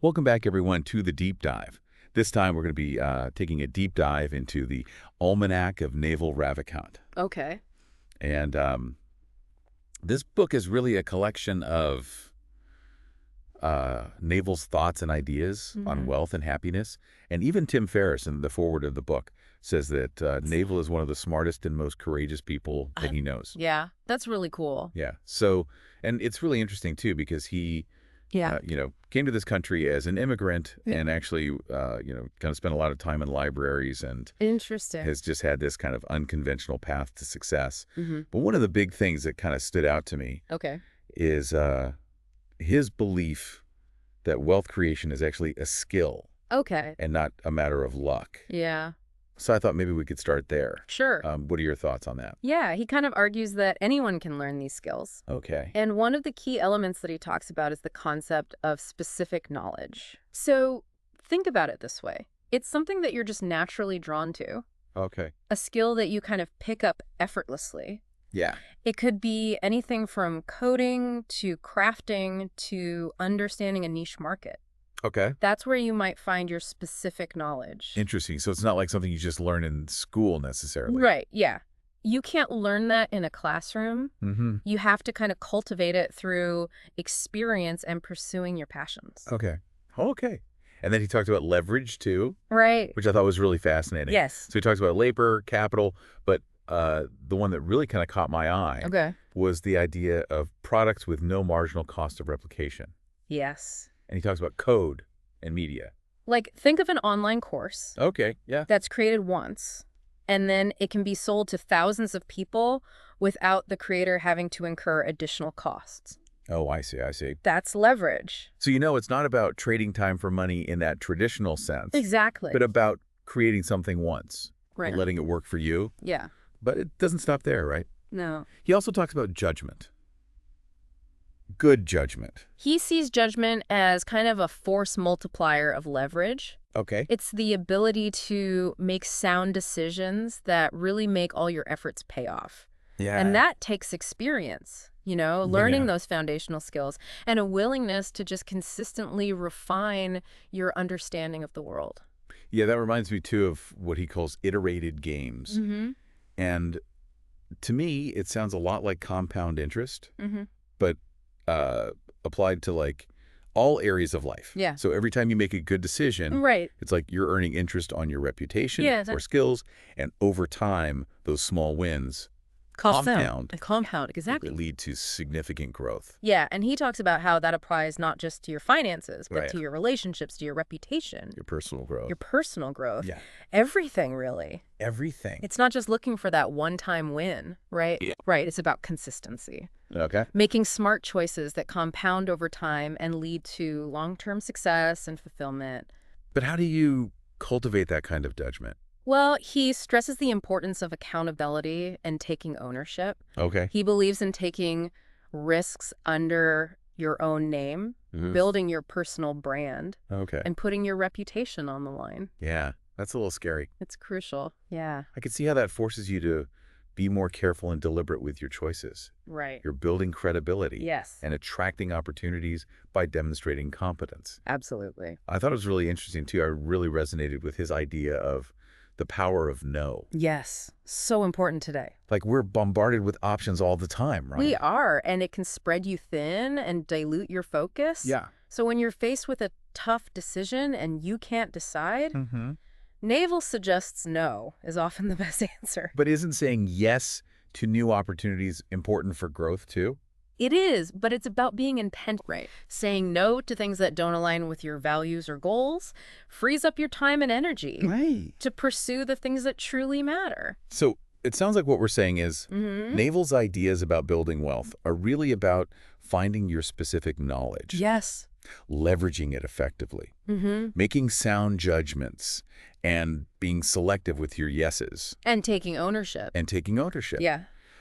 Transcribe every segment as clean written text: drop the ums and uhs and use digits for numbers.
Welcome back, everyone, to the Deep Dive. This time, we're going to be taking a deep dive into the Almanack of Naval Ravikant. Okay. And this book is really a collection of Naval's thoughts and ideas on wealth and happiness. And even Tim Ferriss, in the foreword of the book, says that Naval is one of the smartest and most courageous people that he knows. Yeah, that's really cool. Yeah. So, and it's really interesting, too, because he came to this country as an immigrant and actually, kind of spent a lot of time in libraries and Interesting. has just had this kind of unconventional path to success. But one of the big things that kind of stood out to me Okay. is his belief that wealth creation is actually a skill Okay. and not a matter of luck. Yeah. So I thought maybe we could start there. Sure. What are your thoughts on that? Yeah, he kind of argues that anyone can learn these skills. Okay. And one of the key elements that he talks about is the concept of specific knowledge. So think about it this way. It's something that you're just naturally drawn to, Okay. a skill that you kind of pick up effortlessly. Yeah. It could be anything from coding to crafting to understanding a niche market. Okay. That's where you might find your specific knowledge. Interesting. So it's not like something you just learn in school necessarily. Right, yeah. You can't learn that in a classroom. You have to kind of cultivate it through experience and pursuing your passions. Okay. Okay. And then he talked about leverage, too, Right. which I thought was really fascinating. Yes. So he talks about labor, capital, but the one that really kind of caught my eye Okay. was the idea of products with no marginal cost of replication. Yes. And he talks about code and media. Like, think of an online course Okay, yeah. that's created once, and then it can be sold to thousands of people without the creator having to incur additional costs. Oh, I see, I see. That's leverage. So it's not about trading time for money in that traditional sense. Exactly. But about creating something once. Right. And letting it work for you. Yeah. But it doesn't stop there, right? No. He also talks about judgment. Good judgment. He sees judgment as kind of a force multiplier of leverage. Okay. It's the ability to make sound decisions that really make all your efforts pay off. Yeah. And that takes experience, learning those foundational skills and a willingness to just consistently refine your understanding of the world. Yeah, that reminds me, too, of what he calls iterated games. And to me, it sounds a lot like compound interest, but applied to, like, all areas of life. Yeah. So every time you make a good decision, Right. it's like you're earning interest on your reputation Yeah, or skills, and over time, those small wins compound. Compound, exactly. Lead to significant growth. Yeah, and he talks about how that applies not just to your finances, but Right. to your relationships, to your reputation, Your personal growth. your personal growth. Yeah. Everything, really. Everything. It's not just looking for that one-time win, right? Yeah. Right, it's about consistency. Okay. Making smart choices that compound over time and lead to long-term success and fulfillment. But how do you cultivate that kind of judgment? Well, he stresses the importance of accountability and taking ownership. Okay. He believes in taking risks under your own name, building your personal brand, Okay. and putting your reputation on the line. Yeah, that's a little scary. It's crucial. Yeah. I can see how that forces you to be more careful and deliberate with your choices. Right. You're building credibility. Yes. And attracting opportunities by demonstrating competence. Absolutely. I thought it was really interesting, too. I really resonated with his idea of the power of no. Yes. So important today. Like, we're bombarded with options all the time, right? We are, and it can spread you thin and dilute your focus. Yeah. So when you're faced with a tough decision and you can't decide, Naval suggests no is often the best answer. But isn't saying yes to new opportunities important for growth, too? It is, but it's about being intentional. Right. Saying no to things that don't align with your values or goals frees up your time and energy to pursue the things that truly matter. So it sounds like what we're saying is Naval's ideas about building wealth are really about finding your specific knowledge. Yes. Leveraging it effectively. Making sound judgments and being selective with your yeses. And taking ownership. Yeah.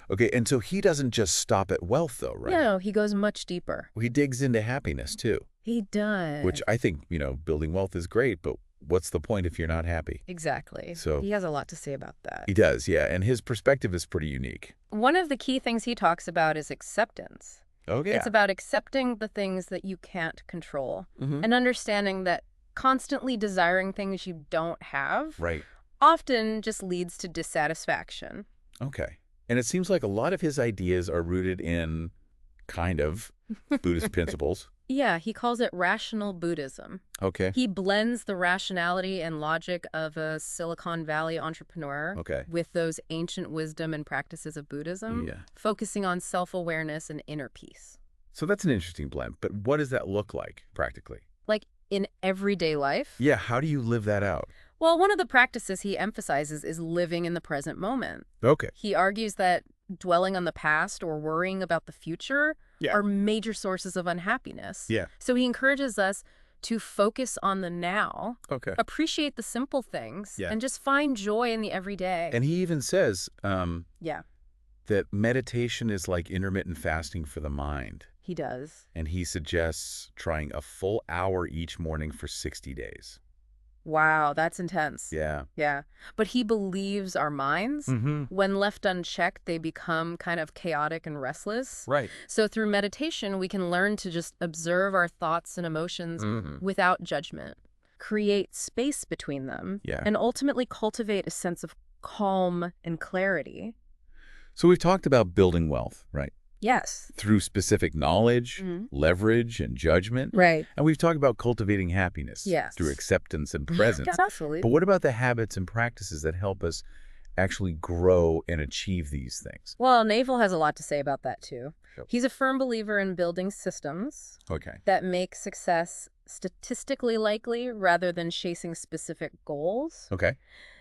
Okay, and so he doesn't just stop at wealth, though, right? No, he goes much deeper. He digs into happiness, too. He does. Which I think, building wealth is great, but what's the point if you're not happy? Exactly. So he has a lot to say about that. He does, yeah, and his perspective is pretty unique. One of the key things he talks about is acceptance. Oh, yeah. It's about accepting the things that you can't control and understanding that constantly desiring things you don't have Right. often just leads to dissatisfaction. Okay. And it seems like a lot of his ideas are rooted in kind of Buddhist principles. Yeah, he calls it Rational Buddhism. Okay. He blends the rationality and logic of a Silicon Valley entrepreneur Okay. with those ancient wisdom and practices of Buddhism, Yeah. focusing on self-awareness and inner peace. So that's an interesting blend. But what does that look like practically? Like in everyday life? Yeah. How do you live that out? Well, one of the practices he emphasizes is living in the present moment. Okay. He argues that dwelling on the past or worrying about the future are major sources of unhappiness. Yeah. So he encourages us to focus on the now, Okay. appreciate the simple things, and just find joy in the everyday. And he even says Yeah, that meditation is like intermittent fasting for the mind. he does. And he suggests trying a full hour each morning for 60 days. Wow, that's intense. Yeah. Yeah. But he believes our minds, when left unchecked, they become kind of chaotic and restless. Right. So through meditation, we can learn to just observe our thoughts and emotions without judgment, create space between them, and ultimately cultivate a sense of calm and clarity. So we've talked about building wealth, right? Yes. Through specific knowledge, leverage, and judgment. Right. And we've talked about cultivating happiness through acceptance and presence. Absolutely. But what about the habits and practices that help us actually grow and achieve these things? Well, Naval has a lot to say about that, too. Sure. He's a firm believer in building systems that make success statistically likely rather than chasing specific goals. Okay.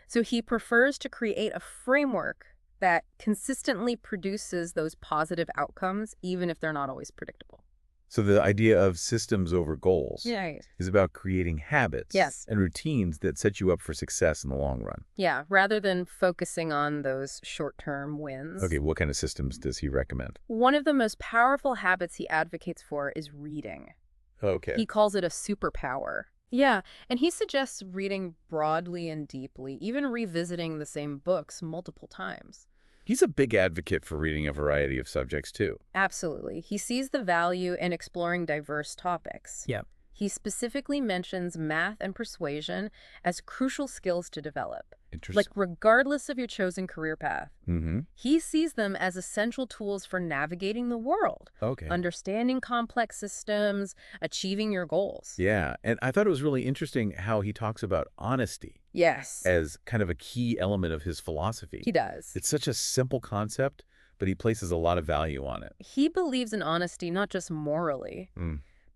So he prefers to create a framework that consistently produces those positive outcomes, even if they're not always predictable. So the idea of systems over goals Right. is about creating habits and routines that set you up for success in the long run. Yeah, rather than focusing on those short-term wins. Okay, what kind of systems does he recommend? One of the most powerful habits he advocates for is reading. Okay. He calls it a superpower. Yeah, and he suggests reading broadly and deeply, even revisiting the same books multiple times. He's a big advocate for reading a variety of subjects, too. Absolutely. He sees the value in exploring diverse topics. Yeah. He specifically mentions math and persuasion as crucial skills to develop. Interesting. Like, regardless of your chosen career path, Mm-hmm. he sees them as essential tools for navigating the world, Okay. understanding complex systems, achieving your goals. Yeah, and I thought it was really interesting how he talks about honesty Yes, as kind of a key element of his philosophy. he does. It's such a simple concept, but he places a lot of value on it. He believes in honesty not just morally,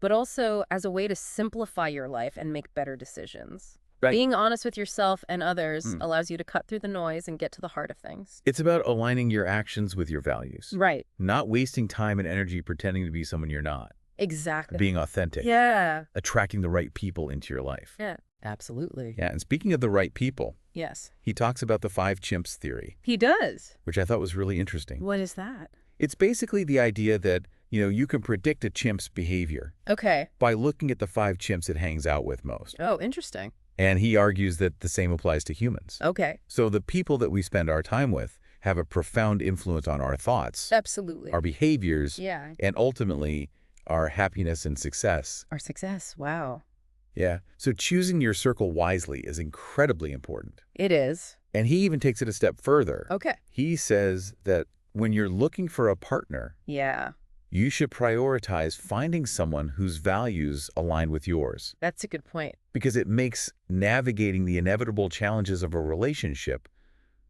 but also as a way to simplify your life and make better decisions. Right. Being honest with yourself and others allows you to cut through the noise and get to the heart of things. It's about aligning your actions with your values. Right. Not wasting time and energy pretending to be someone you're not. Exactly. Being authentic. Yeah. Attracting the right people into your life. Yeah. Absolutely. Yeah, and speaking of the right people, Yes. he talks about the 5 chimps theory, He does. which I thought was really interesting. What is that? It's basically the idea that, you can predict a chimp's behavior Okay. by looking at the 5 chimps it hangs out with most. Oh, interesting. And he argues that the same applies to humans. Okay. So the people that we spend our time with have a profound influence on our thoughts, Absolutely. our behaviors, Yeah. and ultimately our happiness and success. Our success. Wow. Yeah. So choosing your circle wisely is incredibly important. It is. And he even takes it a step further. Okay. He says that when you're looking for a partner, Yeah. you should prioritize finding someone whose values align with yours, That's a good point. because it makes navigating the inevitable challenges of a relationship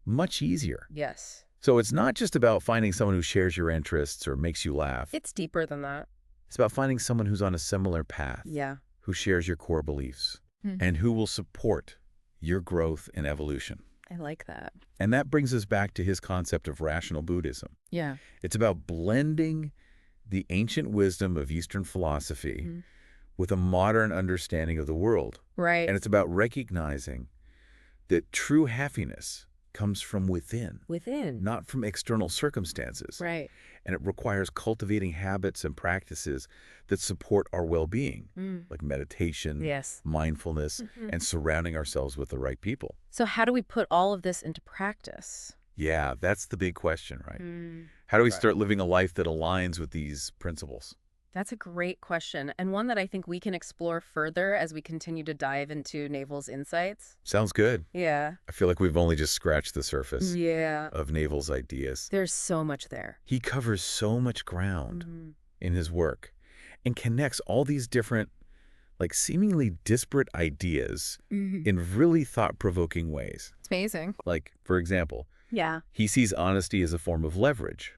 much easier. Yes. So it's not just about finding someone who shares your interests or makes you laugh. It's deeper than that. It's about finding someone who's on a similar path, Yeah. who shares your core beliefs, and who will support your growth and evolution. I like that. And that brings us back to his concept of rational Buddhism. Yeah. It's about blending the ancient wisdom of Eastern philosophy with a modern understanding of the world. Right. And it's about recognizing that true happiness comes from within, Within. not from external circumstances. Right. And it requires cultivating habits and practices that support our well-being, like meditation, Yes. mindfulness, and surrounding ourselves with the right people. So how do we put all of this into practice? Yeah, that's the big question, right? How do we start living a life that aligns with these principles? That's a great question, and one that I think we can explore further as we continue to dive into Naval's insights. Sounds good. Yeah. I feel like we've only just scratched the surface of Naval's ideas. There's so much there. He covers so much ground in his work and connects all these different, like seemingly disparate ideas in really thought-provoking ways. It's amazing. Like, for example, Yeah. he sees honesty as a form of leverage.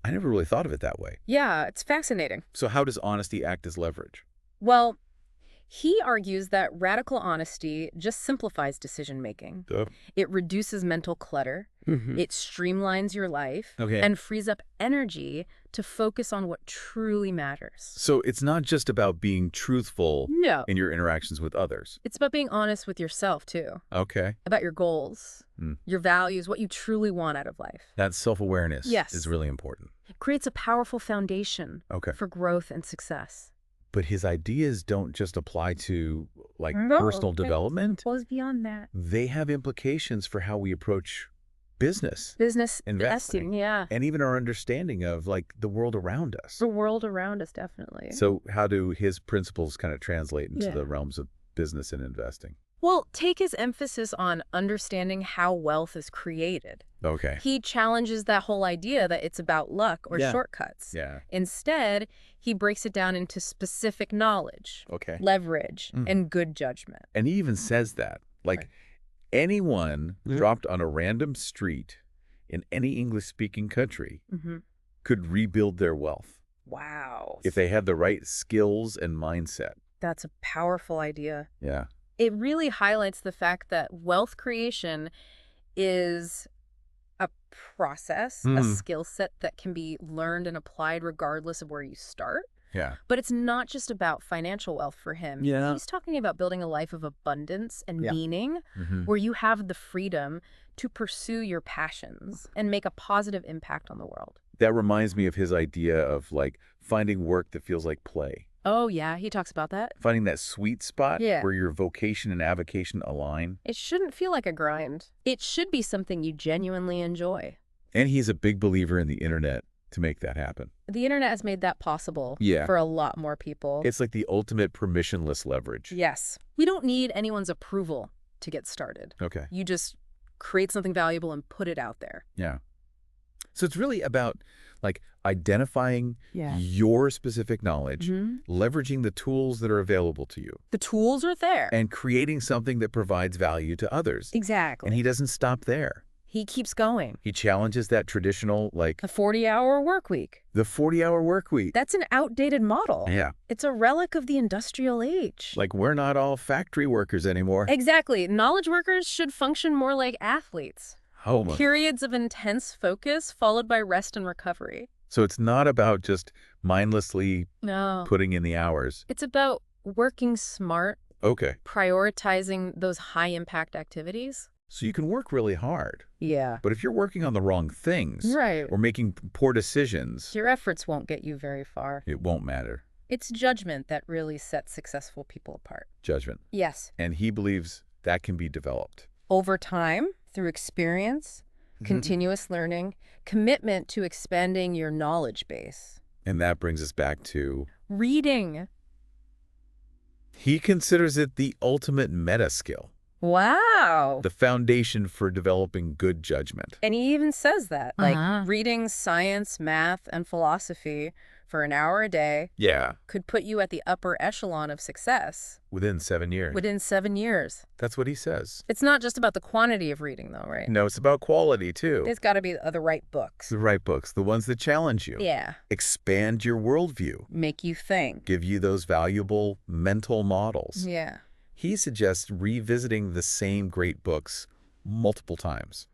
I never really thought of it that way. Yeah, it's fascinating. So how does honesty act as leverage? Well, he argues that radical honesty just simplifies decision-making. It reduces mental clutter, it streamlines your life, and frees up energy to focus on what truly matters. So it's not just about being truthful in your interactions with others. It's about being honest with yourself, too. Okay. About your goals, your values, what you truly want out of life. That self-awareness is really important. It creates a powerful foundation for growth and success. But his ideas don't just apply to, like, personal development. It goes beyond that. They have implications for how we approach business investing, and even our understanding of, like, the world around us. The world around us, definitely. So how do his principles kind of translate into the realms of business and investing? Well, take his emphasis on understanding how wealth is created. Okay. He challenges that whole idea that it's about luck or shortcuts. Instead, he breaks it down into specific knowledge, leverage, and good judgment. And he even says that, like, anyone dropped on a random street in any English-speaking country could rebuild their wealth. Wow. If they had the right skills and mindset. That's a powerful idea. Yeah. It really highlights the fact that wealth creation is a process, a skill set that can be learned and applied regardless of where you start. Yeah. But it's not just about financial wealth for him. Yeah. He's talking about building a life of abundance and meaning where you have the freedom to pursue your passions and make a positive impact on the world. That reminds me of his idea of, like, finding work that feels like play. Oh, yeah, he talks about that. Finding that sweet spot where your vocation and avocation align. It shouldn't feel like a grind. It should be something you genuinely enjoy. And he's a big believer in the internet to make that happen. The internet has made that possible for a lot more people. It's like the ultimate permissionless leverage. Yes. We don't need anyone's approval to get started. Okay. You just create something valuable and put it out there. Yeah. So it's really about, like, identifying your specific knowledge, leveraging the tools that are available to you. The tools are there. And creating something that provides value to others. Exactly. And he doesn't stop there. He keeps going. He challenges that traditional, like... The 40-hour work week. The 40-hour work week. That's an outdated model. Yeah. It's a relic of the industrial age. Like, we're not all factory workers anymore. Exactly. Knowledge workers should function more like athletes. Oh, periods of intense focus followed by rest and recovery. So it's not about just mindlessly putting in the hours. It's about working smart. Okay. Prioritizing those high-impact activities. So you can work really hard. Yeah. But if you're working on the wrong things or making poor decisions, your efforts won't get you very far. It won't matter. It's judgment that really sets successful people apart. Judgment. Yes. And he believes that can be developed. Over time, through experience, continuous learning, commitment to expanding your knowledge base. And that brings us back to... reading. He considers it the ultimate meta skill. Wow. The foundation for developing good judgment. And he even says that, like, reading science, math, and philosophy for an hour a day could put you at the upper echelon of success. Within 7 years. Within 7 years. That's what he says. It's not just about the quantity of reading, though, right? No, it's about quality, too. It's got to be the right books. The right books, the ones that challenge you. Yeah. Expand your worldview. Make you think. Give you those valuable mental models. Yeah. He suggests revisiting the same great books multiple times.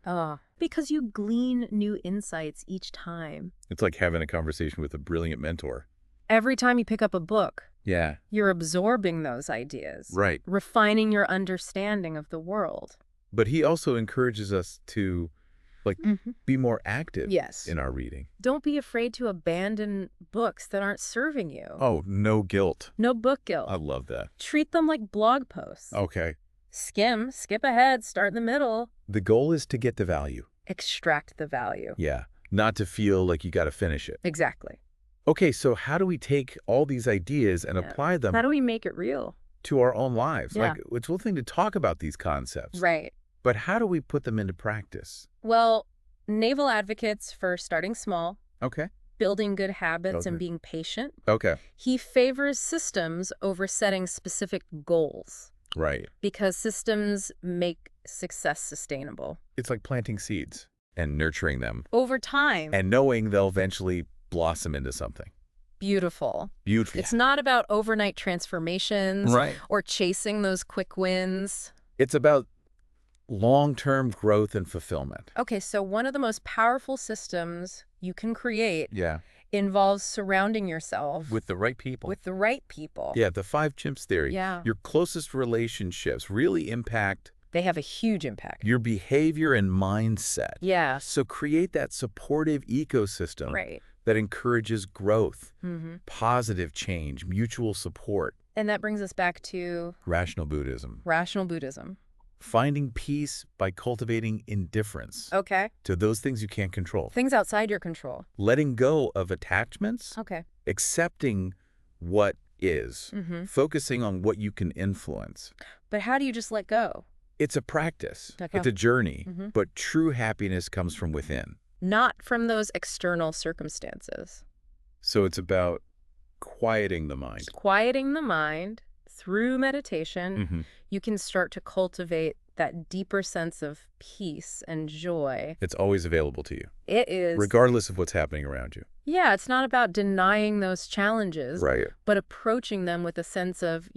Because you glean new insights each time. It's like having a conversation with a brilliant mentor. Every time you pick up a book, yeah, you're absorbing those ideas. Right. Refining your understanding of the world. But he also encourages us to, like, be more active in our reading. Don't be afraid to abandon books that aren't serving you. Oh, no guilt. No book guilt. I love that. Treat them like blog posts. Okay. Skim, skip ahead, start in the middle. The goal is to get the value. Extract the value. Yeah. Not to feel like you got to finish it. Exactly. Okay, so how do we take all these ideas and apply them How do we make it real? to our own lives? Yeah. Like, it's one thing to talk about these concepts. Right. But how do we put them into practice? Well, naval advocates for starting small, Okay. building good habits, and being patient. Okay. He favors systems over setting specific goals. Right. Because systems make success sustainable. It's like planting seeds and nurturing them. Over time. And knowing they'll eventually blossom into something. Beautiful. Beautiful. It's not about overnight transformations. Right. Or chasing those quick wins. It's about long-term growth and fulfillment. Okay, so one of the most powerful systems you can create Yeah. involves surrounding yourself With the right people. with the right people. Yeah, the 5 chimps theory. Yeah. Your closest relationships really impact They have a huge impact. your behavior and mindset. Yeah. So create that supportive ecosystem Right. that encourages growth, Mm-hmm. positive change, mutual support. And that brings us back to Rational Buddhism. Rational Buddhism. Finding peace by cultivating indifference Okay. to those things you can't control. Things outside your control. Letting go of attachments, Okay. accepting what is, Mm-hmm. focusing on what you can influence. But how do you just let go? It's a practice. Okay. It's a journey. Mm-hmm. But true happiness comes from within. Not from those external circumstances. So it's about quieting the mind. Quieting the mind through meditation, Mm-hmm. you can start to cultivate that deeper sense of peace and joy. It's always available to you, It is. regardless of what's happening around you. Yeah, it's not about denying those challenges, Right. but approaching them with a sense of,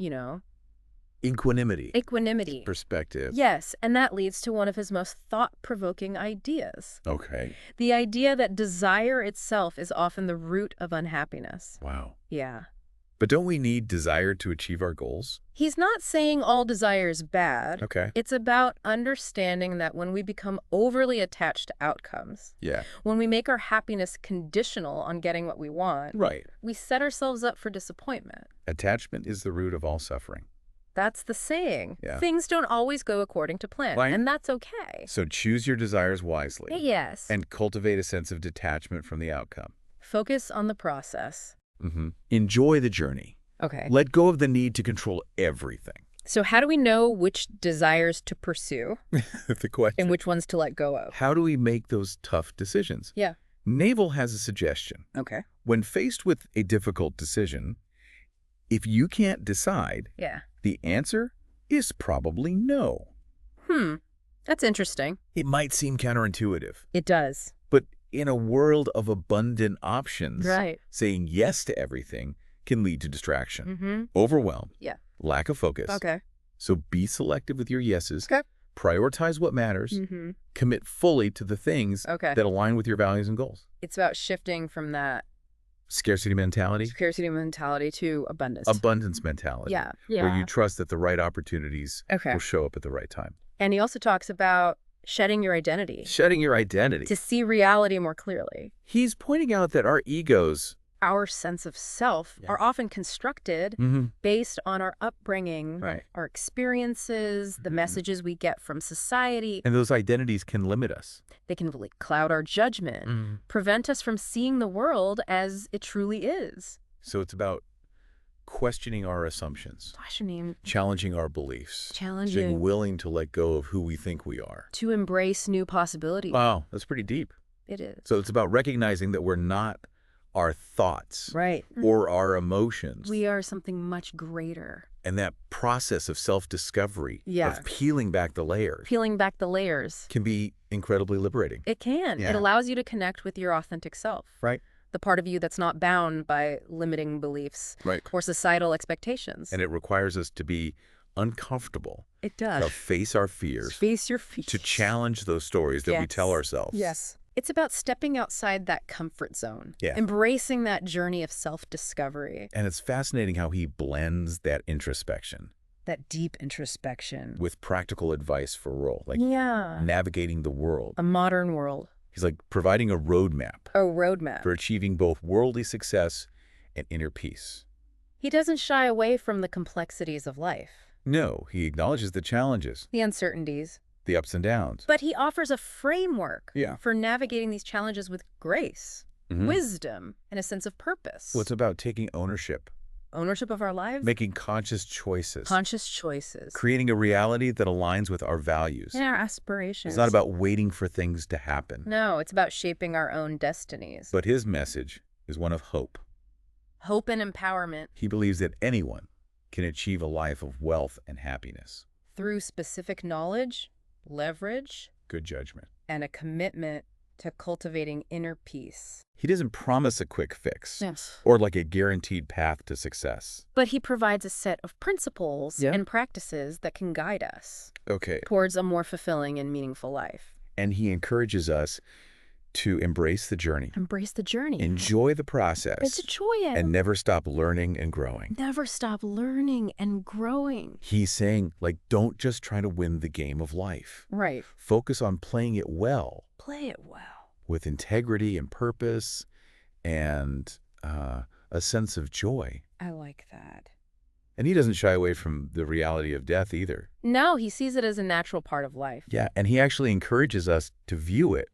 Equanimity. equanimity. Perspective. Yes, and that leads to one of his most thought-provoking ideas. Okay. The idea that desire itself is often the root of unhappiness. Wow. Yeah. But don't we need desire to achieve our goals? He's not saying all desire is bad. Okay. It's about understanding that when we become overly attached to outcomes, Yeah. when we make our happiness conditional on getting what we want, Right. we set ourselves up for disappointment. Attachment is the root of all suffering. That's the saying. Yeah. Things don't always go according to plan, Right. and that's okay. So choose your desires wisely. Yes. And cultivate a sense of detachment from the outcome. Focus on the process. Mm-hmm. Enjoy the journey. Okay. Let go of the need to control everything. So how do we know which desires to pursue The question. and which ones to let go of? How do we make those tough decisions? Yeah. Naval has a suggestion. Okay. When faced with a difficult decision, if you can't decide, Yeah. the answer is probably no. That's interesting. It might seem counterintuitive, It does. but in a world of abundant options, Right. saying yes to everything can lead to distraction, Mm-hmm. overwhelm, Yeah. lack of focus. Okay. So be selective with your yeses, Okay. prioritize what matters, Mm-hmm. commit fully to the things Okay. that align with your values and goals. It's about shifting from that Scarcity mentality, scarcity mentality to abundance. abundance mentality, Yeah. where you trust that the right opportunities Okay. will show up at the right time. And he also talks about shedding your identity Shedding your identity. to see reality more clearly. He's pointing out that our egos Our sense of self Yeah. are often constructed based on our upbringing, Right. our experiences, the messages we get from society. And those identities can limit us. They can really cloud our judgment, prevent us from seeing the world as it truly is. So it's about questioning our assumptions, Questioning, challenging our beliefs, being challenging, willing to let go of who we think we are. to embrace new possibilities. Wow, that's pretty deep. It is. So it's about recognizing that we're not our thoughts Right. or our emotions. We are something much greater. And that process of self-discovery, Yeah. of peeling back the layers, Peeling back the layers. can be incredibly liberating. It can. Yeah. It allows you to connect with your authentic self. Right. The part of you that's not bound by limiting beliefs Right. or societal expectations. And it requires us to be uncomfortable, It to does. face our fears, Face your fears. to challenge those stories that we Yes. tell ourselves. Yes. It's about stepping outside that comfort zone. Yeah. Embracing that journey of self-discovery. And it's fascinating how he blends that introspection That deep introspection. with practical advice for role, like Yeah. navigating the world. A modern world. He's like providing a roadmap A roadmap. for achieving both worldly success and inner peace. He doesn't shy away from the complexities of life. No, he acknowledges the challenges, The uncertainties. the ups and downs. But he offers a framework Yeah. for navigating these challenges with grace, wisdom, and a sense of purpose. Well, it's about taking ownership. Ownership of our lives? Making conscious choices. Conscious choices. Creating a reality that aligns with our values. And our aspirations. It's not about waiting for things to happen. No, it's about shaping our own destinies. But his message is one of hope. Hope and empowerment. He believes that anyone can achieve a life of wealth and happiness. Through specific knowledge, leverage, good judgment, and a commitment to cultivating inner peace. He doesn't promise a quick fix. Yes. Or like a guaranteed path to success. But he provides a set of principles and practices that can guide us towards a more fulfilling and meaningful life. And he encourages us to embrace the journey. Embrace the journey. Enjoy the process. Let's enjoy it. And never stop learning and growing. Never stop learning and growing. He's saying, like, don't just try to win the game of life. Right. Focus on playing it well. Play it well. With integrity and purpose and a sense of joy. I like that. And he doesn't shy away from the reality of death either. No, he sees it as a natural part of life. Yeah, and he actually encourages us to view it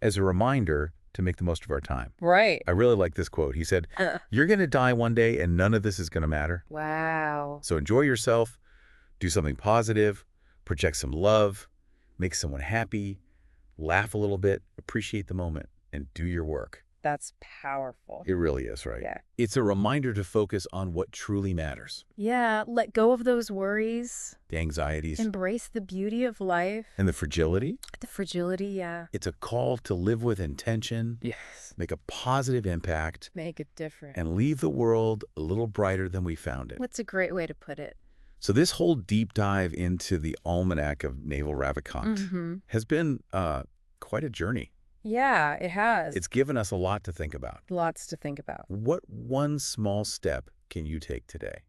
as a reminder to make the most of our time. Right. I really like this quote. He said, you're going to die one day and none of this is going to matter. Wow. So enjoy yourself, do something positive, project some love, make someone happy, laugh a little bit, appreciate the moment, and do your work. That's powerful. It really is, right? Yeah. It's a reminder to focus on what truly matters. Yeah, let go of those worries. The anxieties. Embrace the beauty of life. And the fragility. The fragility, yeah. It's a call to live with intention. Yes. Make a positive impact. Make a difference. And leave the world a little brighter than we found it. What's a great way to put it? So this whole deep dive into the Almanack of Naval Ravikant has been quite a journey. Yeah, it has. It's given us a lot to think about. Lots to think about. What one small step can you take today?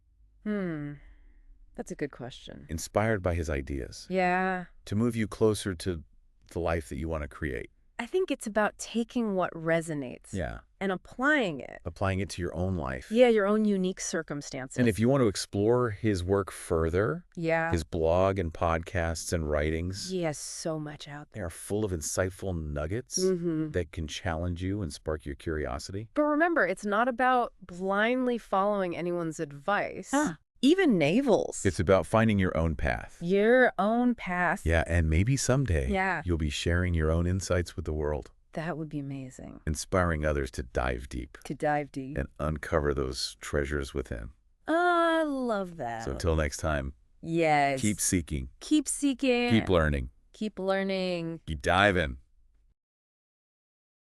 That's a good question. Inspired by his ideas. Yeah. To move you closer to the life that you want to create. I think it's about taking what resonates. Yeah. And applying it. Applying it to your own life. Yeah, your own unique circumstances. And if you want to explore his work further, yeah, his blog and podcasts and writings. He has so much out there. They are full of insightful nuggets that can challenge you and spark your curiosity. But remember, it's not about blindly following anyone's advice. Even Naval's. It's about finding your own path. Your own path. Yeah, and maybe someday you'll be sharing your own insights with the world. That would be amazing. Inspiring others to dive deep. To dive deep. And uncover those treasures within. I love that. So until next time. Yes. Keep seeking. Keep seeking. Keep learning. Keep learning. Keep diving.